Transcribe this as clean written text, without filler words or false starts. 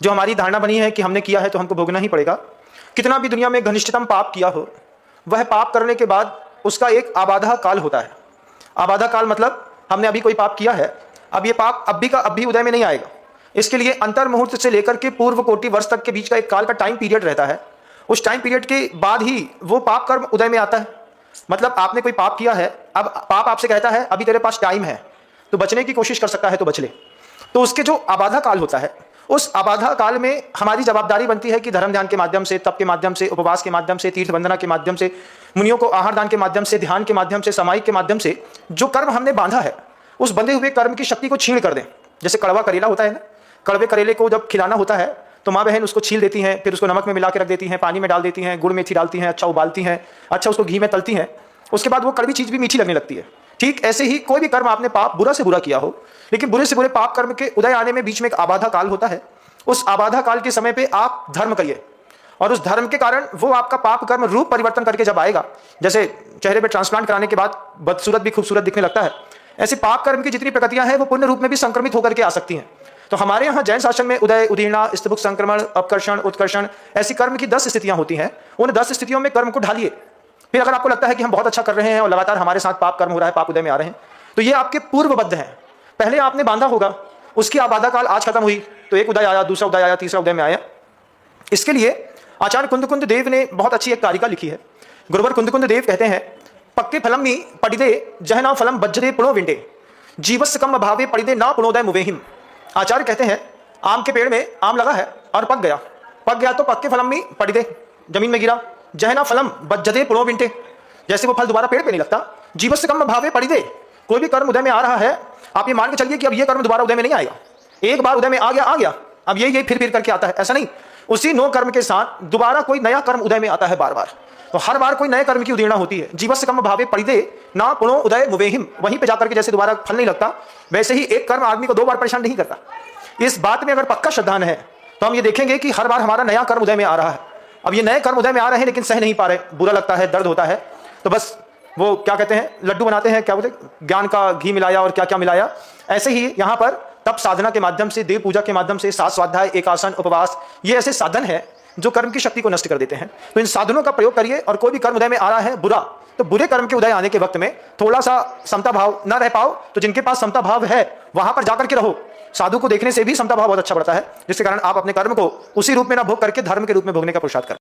जो हमारी धारणा बनी है कि हमने किया है तो हमको भोगना ही पड़ेगा। कितना भी दुनिया में घनिष्ठतम पाप किया हो, वह पाप करने के बाद उसका एक आबाधा काल होता है। आबाधा काल मतलब हमने अभी कोई पाप किया है, अब ये पाप अब भी उदय में नहीं आएगा। इसके लिए अंतर मुहूर्त से लेकर के पूर्व कोटि वर्ष तक के बीच का एक काल का टाइम पीरियड रहता है। उस टाइम पीरियड के बाद ही वो पाप कर्म उदय में आता है। मतलब आपने कोई पाप किया है, अब पाप आपसे कहता है अभी तेरे पास टाइम है, तो बचने की कोशिश कर सकता है तो बच ले। तो उसके जो आबाधा काल होता है, उस आबाधा काल में हमारी जवाबदारी बनती है कि धर्म ध्यान के माध्यम से, तप के माध्यम से, उपवास के माध्यम से, तीर्थ वंदना के माध्यम से, मुनियों को आहार दान के माध्यम से, ध्यान के माध्यम से, सामायिक के माध्यम से जो कर्म हमने बांधा है, उस बंधे हुए कर्म की शक्ति को छीण कर दें। जैसे कड़वा करेला होता है ना, कड़वे करेले को जब खिलाना होता है तो माँ बहन उसको छील देती हैं, फिर उसको नमक में मिला के रख देती हैं, पानी में डाल देती हैं, गुड़ मेथी डालती हैं, अच्छा उबालती हैं, अच्छा उसको घी में तलती हैं, उसके बाद वो कड़वी चीज़ भी मीठी लगने लगती है। ठीक ऐसे ही कोई भी कर्म आपने पाप बुरा से बुरा किया हो, लेकिन बुरे से बुरे पाप कर्म के उदय आने में बीच में एक आबाधा काल होता है। उस आबाधा काल के समय पे आप धर्म करिए, और उस धर्म के कारण वो आपका पाप कर्म रूप परिवर्तन करके जब आएगा, जैसे चेहरे पे ट्रांसप्लांट कराने के बाद बदसूरत भी खूबसूरत दिखने लगता है, ऐसे पाप कर्म की जितनी प्रकृतियां हैं वो पुण्य रूप में भी संक्रमित होकर के आ सकती हैं। तो हमारे यहाँ जैन शासन में उदय, उदीर्णा, स्तबुक, संक्रमण, अपकर्षण, उत्कर्षण ऐसी कर्म की 10 स्थितियां होती हैं। उन 10 स्थितियों में कर्म को ढालिए। फिर अगर आपको लगता है कि हम बहुत अच्छा कर रहे हैं और लगातार हमारे साथ पाप कर्म हो रहा है, पाप उदय में आ रहे हैं, तो ये आपके पूर्वबद्ध हैं। पहले आपने बांधा होगा, उसकी आबादा काल आज खत्म हुई तो एक उदय आया, दूसरा उदय आया, तीसरा उदय में आया। इसके लिए आचार्य कुंद देव ने बहुत अच्छी एक कारिका लिखी है। गुरुवर कुंद देव कहते हैं, पक्के फलम मी पड़िदे जहना फलम बज्जदे पुणो विंडे जीवस्य कम अभावे पड़िदे ना पुणोदय मुवेहिम। आचार्य कहते हैं, आम के पेड़ में आम लगा है और पक गया तो पक्के फलम मी पड़िदे, जमीन में गिरा, जहना फलम बज्जदे पुणो विंडे, जैसे वो फल दोबारा पेड़ पे नहीं लगता। जीवस्य कम अभावे पड़िदे, कोई भी कर्म उदय में आ रहा है, आप ये मान के चलिए कि अब ये कर्म दोबारा उदय में नहीं आएगा। एक बार उदय में आ गया, अब ये फिर करके आता है, ऐसा नहीं। उसी 9 कर्म के साथ दोबारा कोई नया कर्म उदय में आता है बार बार। तो हर बार कोई नए कर्म की उदीर्णा होती है। जीवस्य कम भावे पड़िदे ना पुनो उदय मुवेहिम, वहीं पे जाकर के जैसे दोबारा फल नहीं लगता, वैसे ही एक कर्म आदमी को 2 बार परेशान नहीं करता। इस बात में अगर पक्का श्रद्धान है तो हम ये देखेंगे कि हर बार हमारा नया कर्म उदय में आ रहा है। अब ये नए कर्म उदय में आ रहे हैं लेकिन सह नहीं पा रहे, बुरा लगता है, दर्द होता है, तो बस वो क्या कहते हैं, लड्डू बनाते हैं, क्या बोलते, ज्ञान का घी मिलाया और क्या क्या मिलाया। ऐसे ही यहाँ पर तप साधना के माध्यम से, देव पूजा के माध्यम से, 7 स्वाध्याय, एकासन, उपवास, ये ऐसे साधन है जो कर्म की शक्ति को नष्ट कर देते हैं। तो इन साधनों का प्रयोग करिए। और कोई भी कर्म उदय में आ रहा है बुरा, तो बुरे कर्म के उदय आने के वक्त में थोड़ा सा समता भाव न रह पाओ, तो जिनके पास समता भाव है वहां पर जाकर के रहो। साधु को देखने से भी समता भाव बहुत अच्छा बढ़ता है, जिसके कारण आप अपने कर्म को उसी रूप में ना भोग करके धर्म के रूप में भोगने का पुरुषार्थ करें।